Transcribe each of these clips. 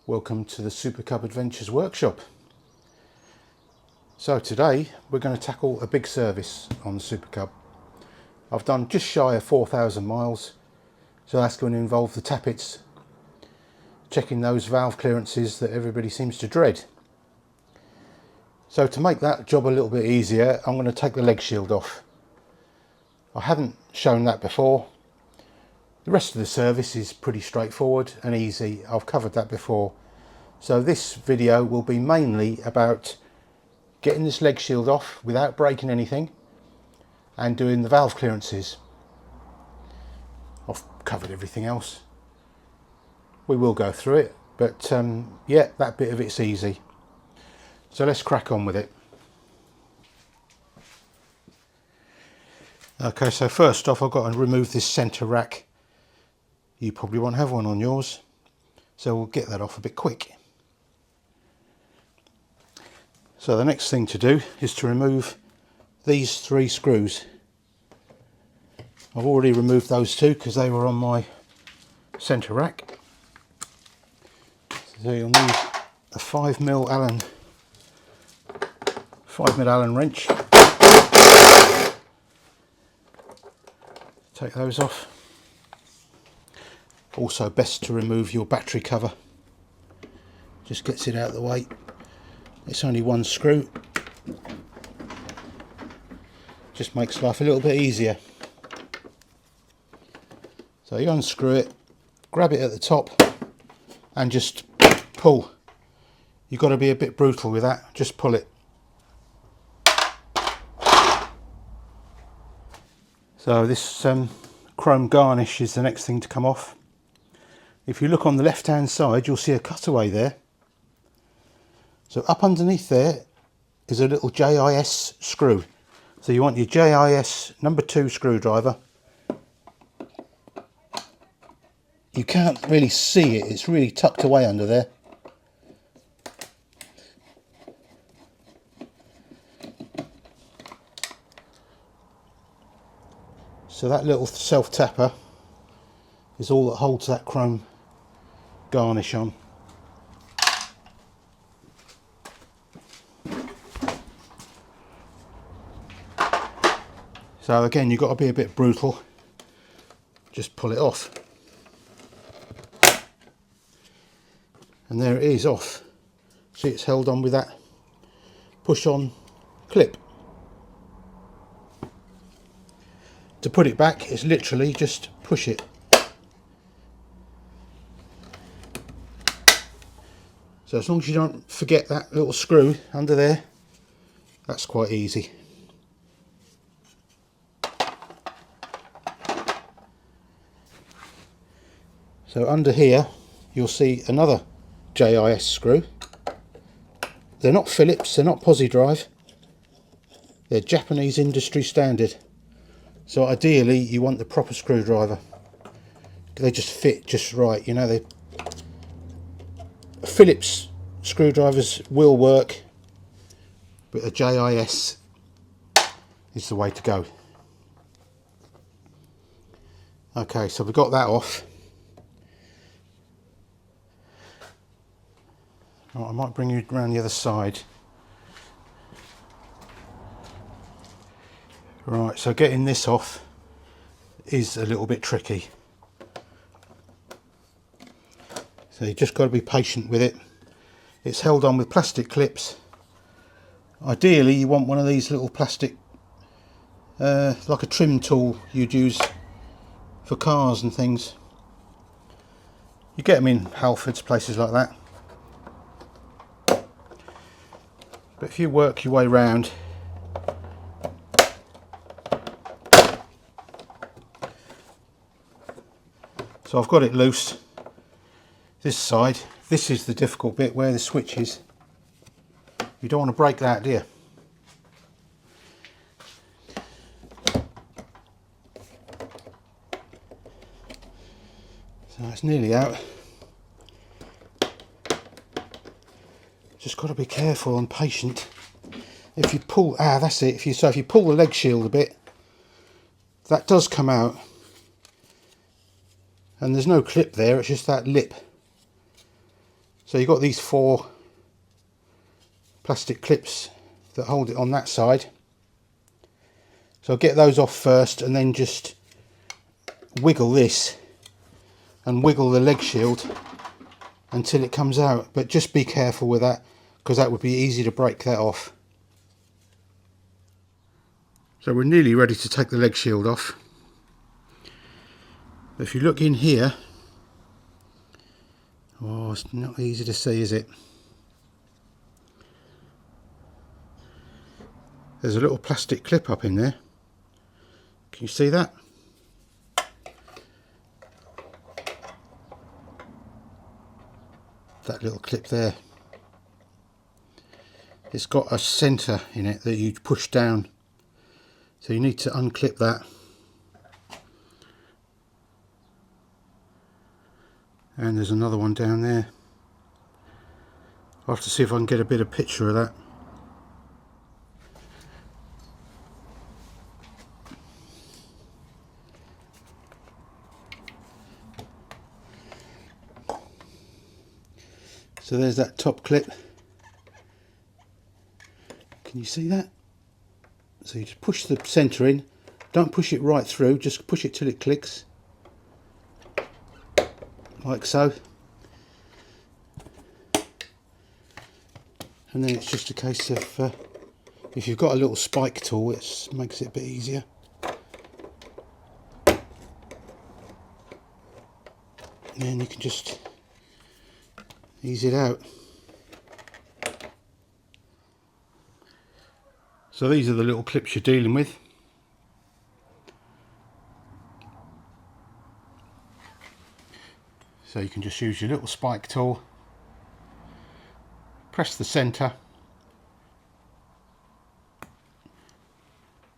Welcome to the Supercub Adventures workshop. So today we're going to tackle a big service on the Supercub. I've done just shy of 4,000 miles, so that's going to involve the tappets, checking those valve clearances that everybody seems to dread. So to make that job a little bit easier, I'm going to take the Legshield off. I haven't shown that before. The rest of the service is pretty straightforward and easy. I've covered that before. So this video will be mainly about getting this Legshield off without breaking anything and doing the valve clearances. I've covered everything else. We will go through it, but yeah, that bit of it's easy. So let's crack on with it. Okay, so first off I've got to remove this centre rack. You probably won't have one on yours, so we'll get that off a bit quick. So the next thing to do is to remove these 3 screws. I've already removed those 2 because they were on my centre rack. So you'll need a 5mm Allen wrench. Take those off. Also best to remove your battery cover. Just gets it out of the way. It's only 1 screw. Just makes life a little bit easier. So you unscrew it, grab it at the top and just pull. You've got to be a bit brutal with that, just pull it. So this chrome garnish is the next thing to come off. If you look on the left hand side, you'll see a cutaway there. So up underneath there is a little JIS screw. So you want your JIS number 2 screwdriver. You can't really see it, it's really tucked away under there. So that little self tapper is all that holds that chrome garnish on. So again, you've got to be a bit brutal. Just pull it off. And there it is, off. See, it's held on with that push on clip. To put it back, it's literally just push it. So as long as you don't forget that little screw under there, that's quite easy. So under here you'll see another JIS screw. They're not Phillips, they're not posi drive, they're Japanese industry standard. So ideally you want the proper screwdriver. They just fit just right, you know. Phillips screwdrivers will work, but a JIS is the way to go. Okay, so we've got that off. Right, I might bring you around the other side. Right, so getting this off is a little bit tricky. So you just got to be patient with it. It's held on with plastic clips. Ideally you want one of these little plastic, like a trim tool you'd use for cars and things. You get them in Halfords, places like that. But if you work your way round, so I've got it loose this side. This is the difficult bit where the switch is. You don't want to break that, do you? So it's nearly out. Just got to be careful and patient. If you pull, that's it. If you pull the Legshield a bit, that does come out. And there's no clip there, it's just that lip. So you've got these 4 plastic clips that hold it on that side. So I'll get those off first and then just wiggle this and wiggle the leg shield until it comes out, but just be careful with that because that would be easy to break that off. So we're nearly ready to take the leg shield off. If you look in here, oh, it's not easy to see, is it? There's a little plastic clip up in there. Can you see that? That little clip there. It's got a centre in it that you push down. So you need to unclip that. And there's another one down there. I'll have to see if I can get a bit of picture of that. So there's that top clip. Can you see that? So you just push the centre in. Don't push it right through, just push it till it clicks. Like so. And then it's just a case of, if you've got a little spike tool, it makes it a bit easier. And then you can just ease it out. So these are the little clips you're dealing with. So you can just use your little spike tool, press the centre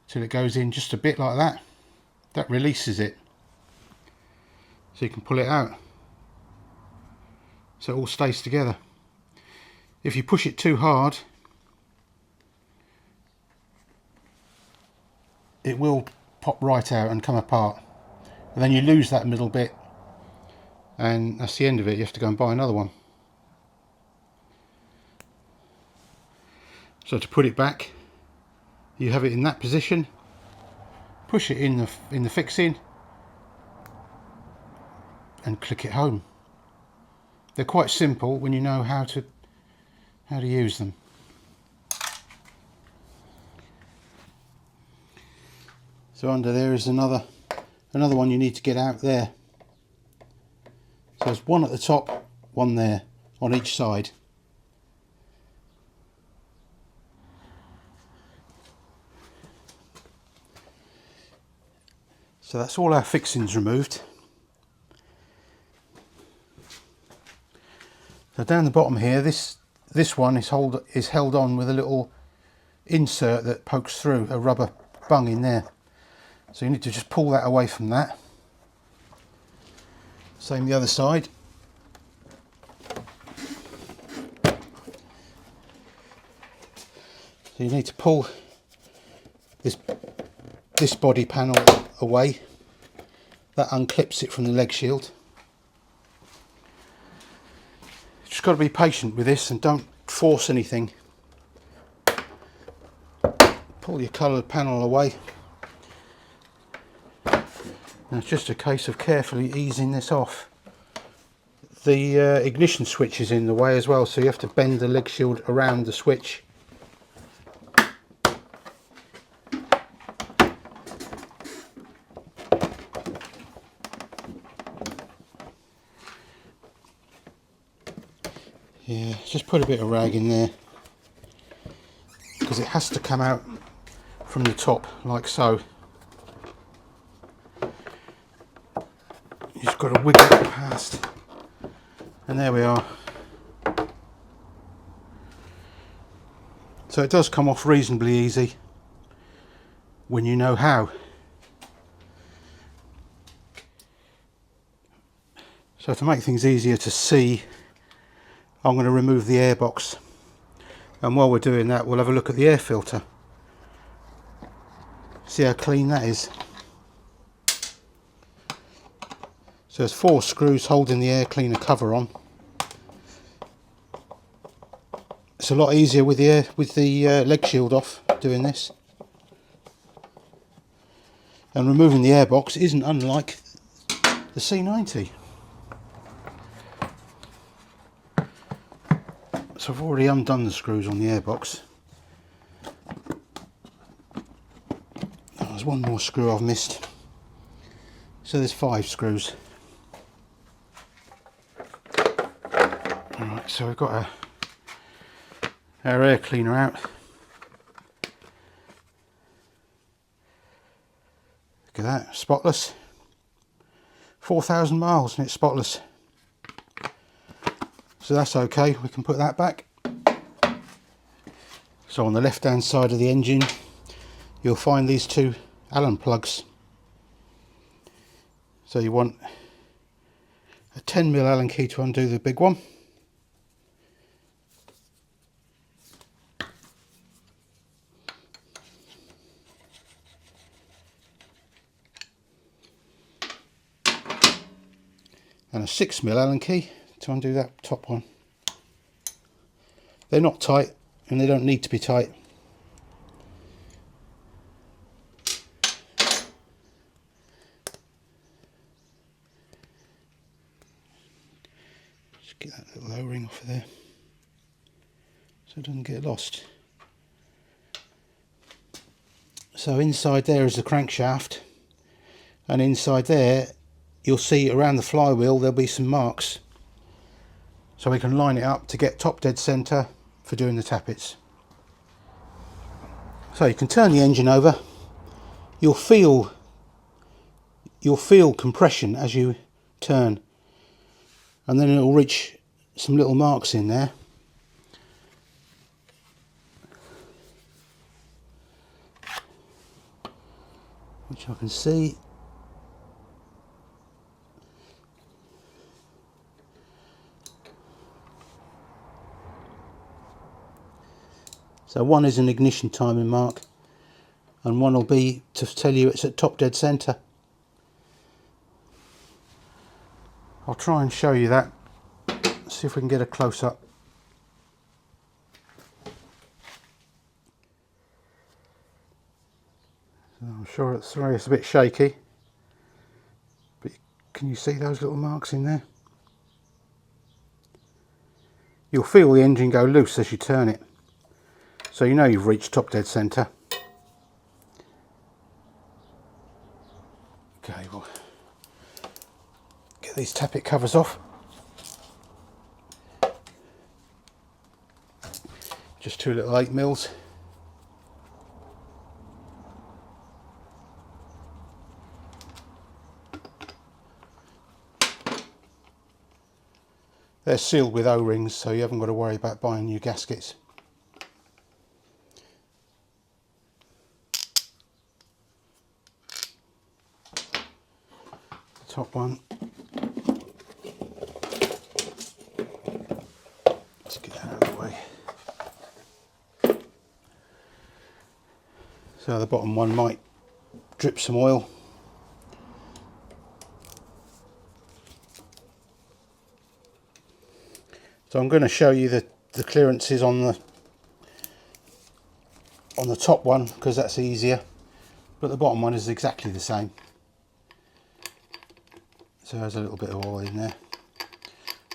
till it goes in just a bit like that. That releases it, so you can pull it out, so it all stays together. If you push it too hard, it will pop right out and come apart, and then you lose that middle bit, and that's the end of it. You have to go and buy another one. So to put it back, you have it in that position, push it in the fixing and click it home. They're quite simple when you know how to use them. So under there is another one you need to get out there. So there's one at the top, one there on each side. So that's all our fixings removed. So down the bottom here, this one is held on with a little insert that pokes through, a rubber bung in there. So you need to just pull that away from that. Same the other side. So you need to pull this body panel away. That unclips it from the leg shield. Just got to be patient with this and don't force anything. Pull your coloured panel away. And it's just a case of carefully easing this off. The ignition switch is in the way as well, so you have to bend the leg shield around the switch. Yeah, just put a bit of rag in there because it has to come out from the top like so. You just got to wiggle it past, and there we are. So it does come off reasonably easy when you know how. So to make things easier to see, I'm going to remove the air box, and while we're doing that we'll have a look at the air filter. See how clean that is. So there's 4 screws holding the air cleaner cover on. It's a lot easier with the leg shield off doing this. And removing the airbox isn't unlike the C90. So I've already undone the screws on the airbox. There's one more screw I've missed. So there's 5 screws. Alright, so we've got our air cleaner out. Look at that, spotless. 4,000 miles and it's spotless. So that's okay, we can put that back. So on the left hand side of the engine you'll find these 2 Allen plugs. So you want a 10mm Allen key to undo the big one. And a 6mm Allen key to undo that top one. They're not tight and they don't need to be tight. Just get that little O-ring off of there so it doesn't get lost. So inside there is the crankshaft, and inside there you'll see around the flywheel there'll be some marks, so we can line it up to get top dead centre for doing the tappets. So you can turn the engine over. You'll feel compression as you turn, and then it'll reach some little marks in there. Which I can see. So one is an ignition timing mark, and one will be to tell you it's at top dead centre. I'll try and show you that, see if we can get a close up. So I'm sure it's a bit shaky, but can you see those little marks in there? You'll feel the engine go loose as you turn it. So you know you've reached top dead centre. Okay, we'll get these tappet covers off. Just 2 little 8mm. They're sealed with O-rings, so you haven't got to worry about buying new gaskets. Top one. Let's get that out of the way. So the bottom one might drip some oil. So I'm going to show you the clearances on the top one because that's easier, but the bottom one is exactly the same. So there's a little bit of oil in there.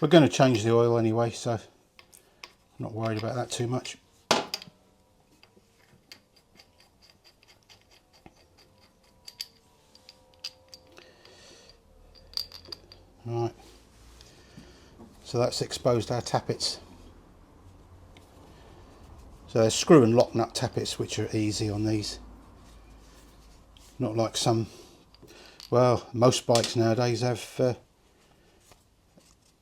We're going to change the oil anyway, so I'm not worried about that too much. Right, so that's exposed our tappets. So there's screw and lock nut tappets, which are easy on these. Not like some, well, most bikes nowadays have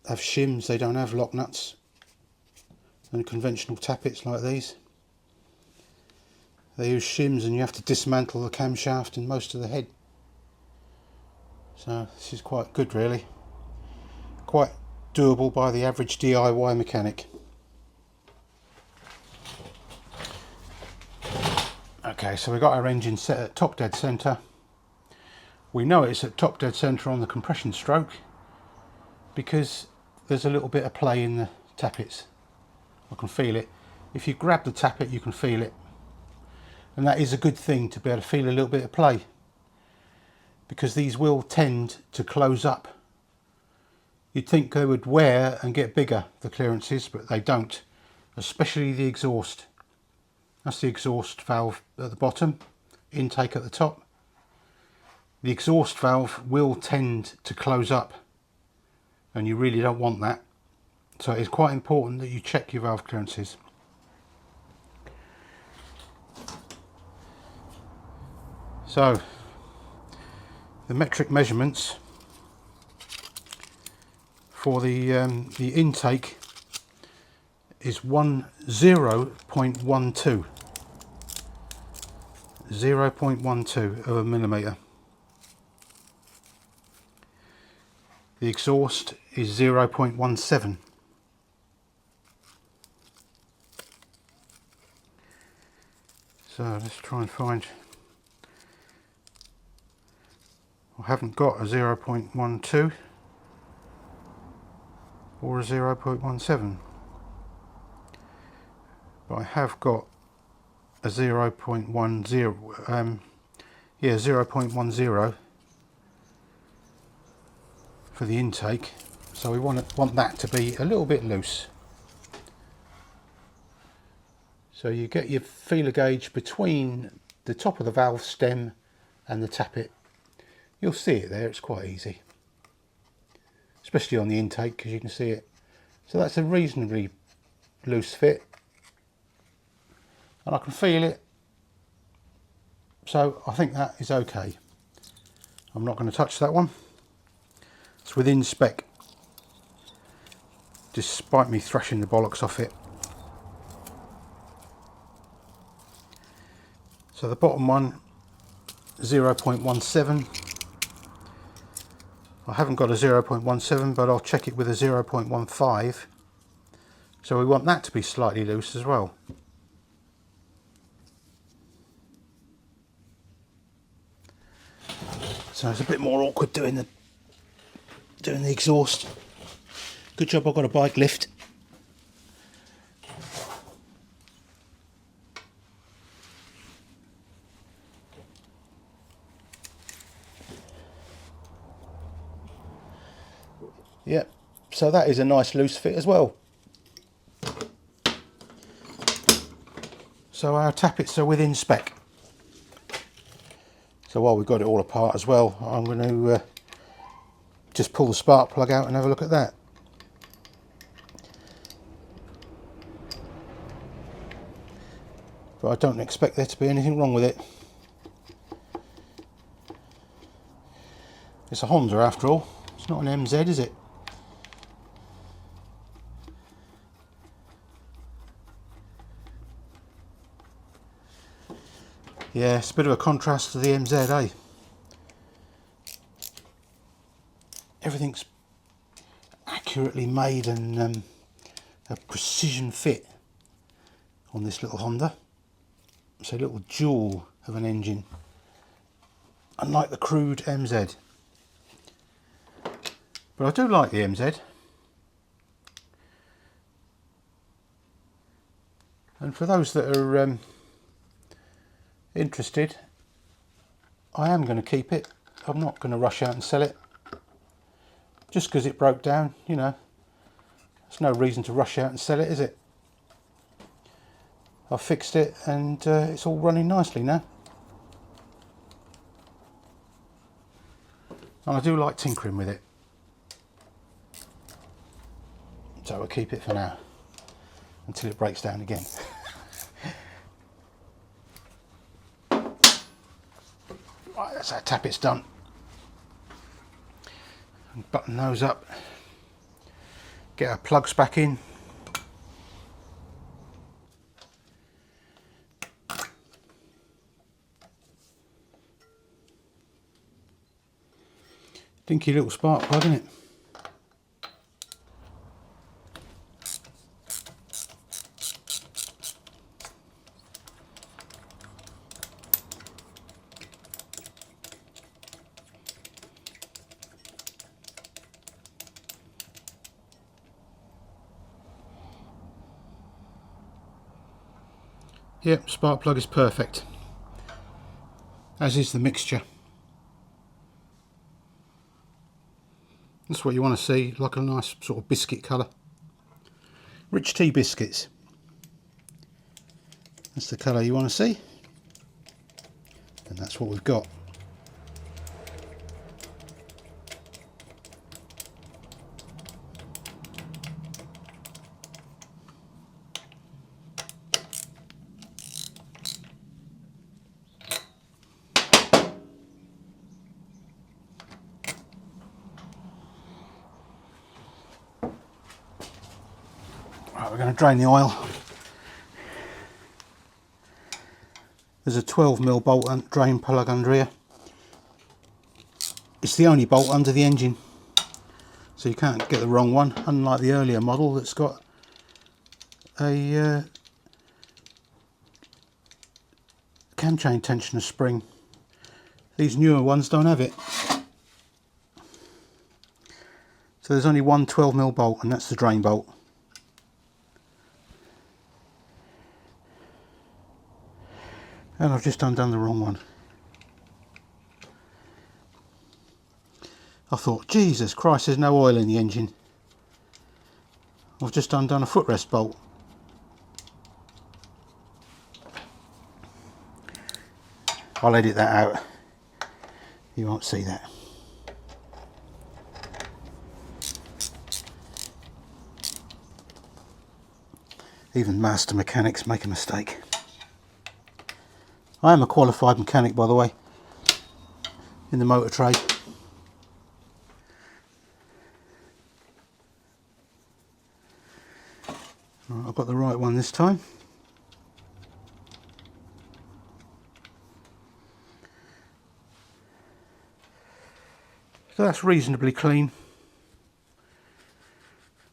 shims. They don't have lock nuts and conventional tappets like these. They use shims, and you have to dismantle the camshaft and most of the head. So this is quite good, really. Quite doable by the average DIY mechanic. Okay, so we've got our engine set at top dead centre. We know it's at top dead centre on the compression stroke because there's a little bit of play in the tappets. I can feel it. if you grab the tappet you can feel it, and that is a good thing, to be able to feel a little bit of play, because these will tend to close up. You'd think they would wear and get bigger, the clearances, but they don't, especially the exhaust. That's the exhaust valve at the bottom, intake at the top. The exhaust valve will tend to close up, and you really don't want that. So it's quite important that you check your valve clearances. So the metric measurements for the intake is 0.12 of a millimetre. The exhaust is 0.17. So let's try and find, I haven't got a 0.12 or a 0.17, but I have got a 0.10, yeah, 0.10 for the intake. So we want that to be a little bit loose. So you get your feeler gauge between the top of the valve stem and the tappet. You'll see it there, it's quite easy, especially on the intake because you can see it. So that's a reasonably loose fit, and I can feel it, so I think that is okay. I'm not going to touch that one. It's within spec, despite me thrashing the bollocks off it. So the bottom one, 0.17. I haven't got a 0.17, but I'll check it with a 0.15. So we want that to be slightly loose as well. So it's a bit more awkward doing the exhaust. Good job I've got a bike lift. Yep, so that is a nice loose fit as well. So our tappets are within spec. So while we've got it all apart as well, I'm going to just pull the spark plug out and have a look at that. But I don't expect there to be anything wrong with it. It's a Honda after all, it's not an MZ, is it? Yeah, it's a bit of a contrast to the MZ, eh? Everything's accurately made and a precision fit on this little Honda. It's a little jewel of an engine, unlike the crude MZ. But I do like the MZ. And for those that are interested, I am going to keep it. I'm not going to rush out and sell it just because it broke down, you know. There's no reason to rush out and sell it, is it? I've fixed it and it's all running nicely now. And I do like tinkering with it, so I'll keep it for now until it breaks down again. Right, that's our tappets done. And button those up, get our plugs back in. Dinky little spark plug, isn't it? Yep, spark plug is perfect, as is the mixture. That's what you want to see, like a nice sort of biscuit colour. Rich tea biscuits. That's the colour you want to see. And that's what we've got. Right, we're going to drain the oil. There's a 12mm bolt and drain plug under here. It's the only bolt under the engine, so you can't get the wrong one, unlike the earlier model that's got a cam chain tensioner spring. These newer ones don't have it. So there's only one 12mm bolt, and that's the drain bolt. And I've just undone the wrong one. I thought, Jesus Christ, there's no oil in the engine. I've just undone a footrest bolt. I'll edit that out. You won't see that. Even master mechanics make a mistake. I am a qualified mechanic, by the way, in the motor trade. Right, I've got the right one this time. So that's reasonably clean,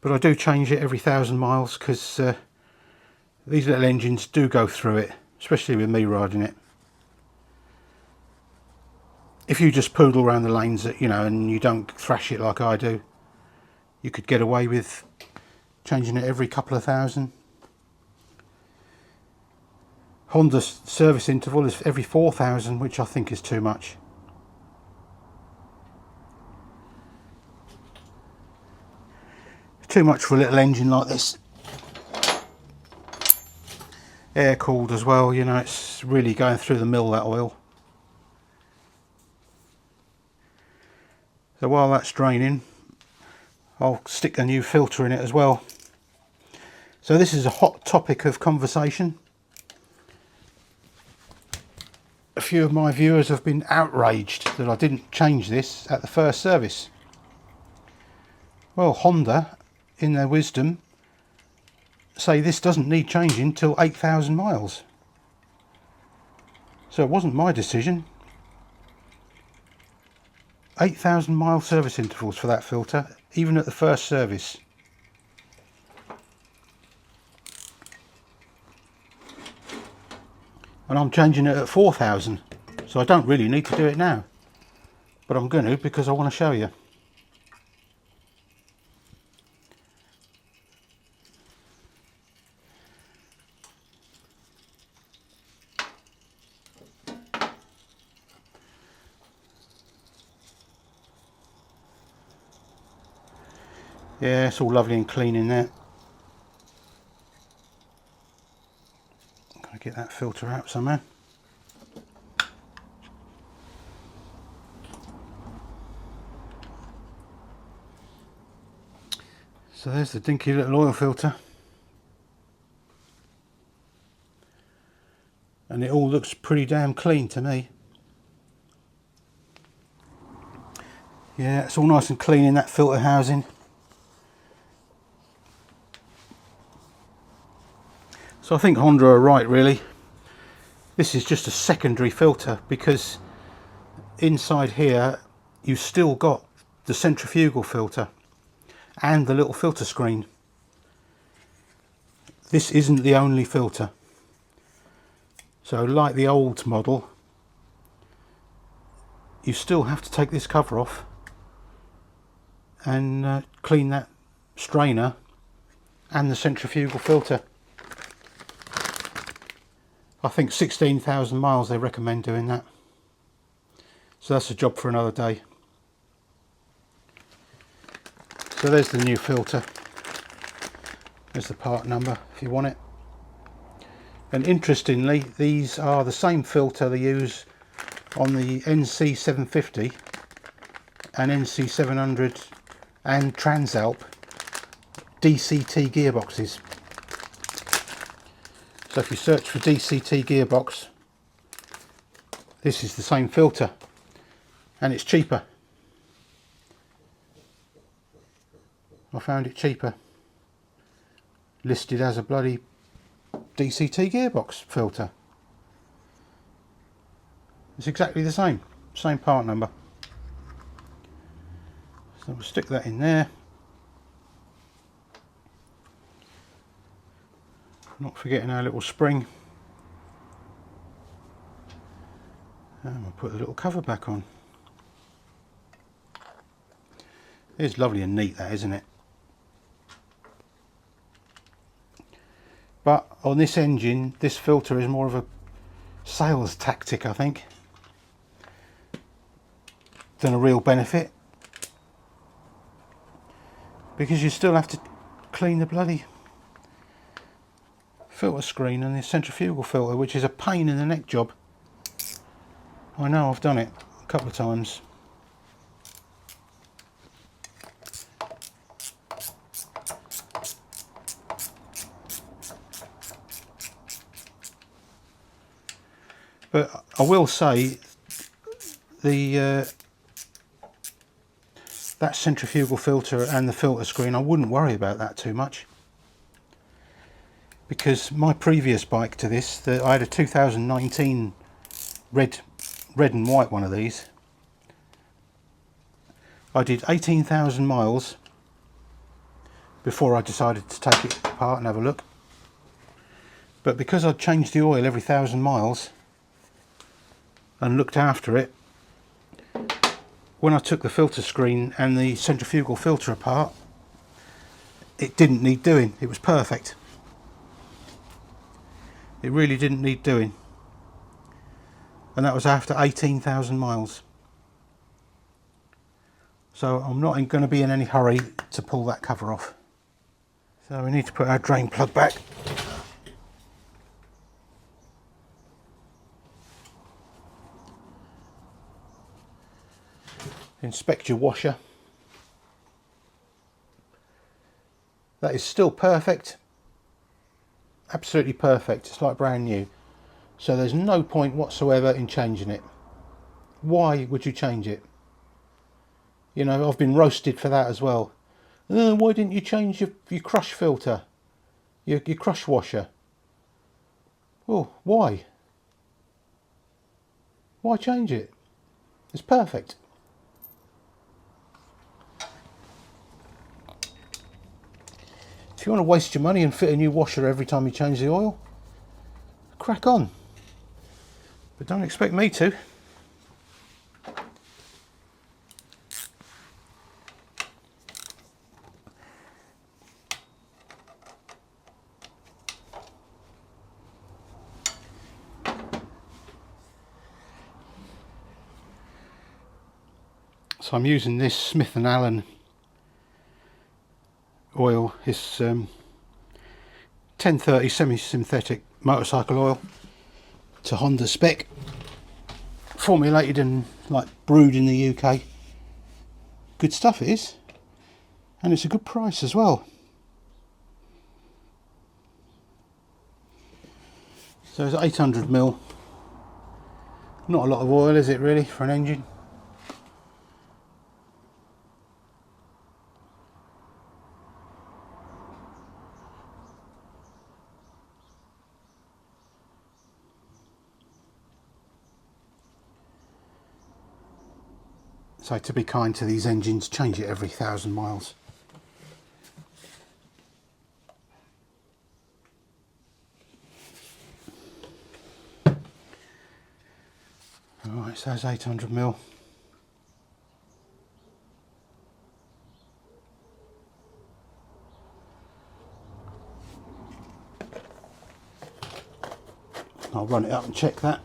but I do change it every 1,000 miles because these little engines do go through it, especially with me riding it. If you just poodle around the lanes, you know, and you don't thrash it like I do, you could get away with changing it every couple of thousand. Honda's service interval is every 4,000, which I think is too much. Too much for a little engine like this. Air cooled as well, you know, it's really going through the mill, that oil. So while that's draining, I'll stick a new filter in it as well. So this is a hot topic of conversation. A few of my viewers have been outraged that I didn't change this at the first service. Well, Honda, in their wisdom, say this doesn't need changing till 8,000 miles. So it wasn't my decision. 8,000 mile service intervals for that filter, even at the first service. And I'm changing it at 4,000, so I don't really need to do it now. But I'm going to, because I want to show you. Yeah, it's all lovely and clean in there. I'm going to get that filter out somehow. So there's the dinky little oil filter. And it all looks pretty damn clean to me. Yeah, it's all nice and clean in that filter housing. So I think Honda are right, really. This is just a secondary filter, because inside here you've still got the centrifugal filter and the little filter screen. This isn't the only filter. So like the old model, you still have to take this cover off and clean that strainer and the centrifugal filter. I think 16,000 miles they recommend doing that. So that's a job for another day. So there's the new filter. There's the part number if you want it. And interestingly, these are the same filter they use on the NC750 and NC700 and Transalp DCT gearboxes. So if you search for DCT gearbox, this is the same filter and it's cheaper. I found it cheaper, listed as a bloody DCT gearbox filter. It's exactly the same part number. So we'll stick that in there. Not forgetting our little spring. And we'll put the little cover back on. It's lovely and neat, that, isn't it? But on this engine, this filter is more of a sales tactic, I think, than a real benefit, because you still have to clean the bloody filter screen and the centrifugal filter, which is a pain in the neck job. I know, I've done it a couple of times. But I will say that centrifugal filter and the filter screen, I wouldn't worry about that too much, because my previous bike to this, I had a 2019 red and white one of these. I did 18,000 miles before I decided to take it apart and have a look. But because I'd changed the oil every 1,000 miles and looked after it, when I took the filter screen and the centrifugal filter apart, it didn't need doing. It was perfect. It really didn't need doing. And that was after 18,000 miles. So I'm not going to be in any hurry to pull that cover off. So we need to put our drain plug back. Inspect your washer. That is still perfect. Absolutely perfect. It's like brand new. So there's no point whatsoever in changing it. Why would you change it? You know, I've been roasted for that as well. Why didn't you change your crush filter? Your crush washer? Well, why? Why change it? It's perfect. If you want to waste your money and fit a new washer every time you change the oil, crack on. But don't expect me to. So I'm using this Smith & Allen oil, this 1030 semi-synthetic motorcycle oil to Honda spec, formulated and like brewed in the UK. Good stuff it is, and it's a good price as well. So it's 800ml. Not a lot of oil, is it really, for an engine? So to be kind to these engines, change it every 1,000 miles. Alright, so that's 800ml. I'll run it up and check that.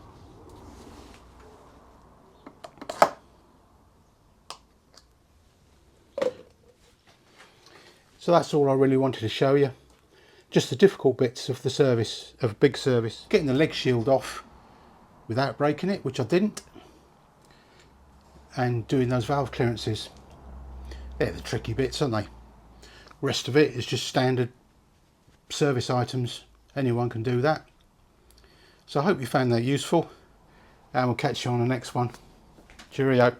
So that's all I really wanted to show you. Just the difficult bits of the service, of a big service. Getting the leg shield off without breaking it, which I didn't. And doing those valve clearances. They're the tricky bits, aren't they? Rest of it is just standard service items. Anyone can do that. So I hope you found that useful. And we'll catch you on the next one. Cheerio.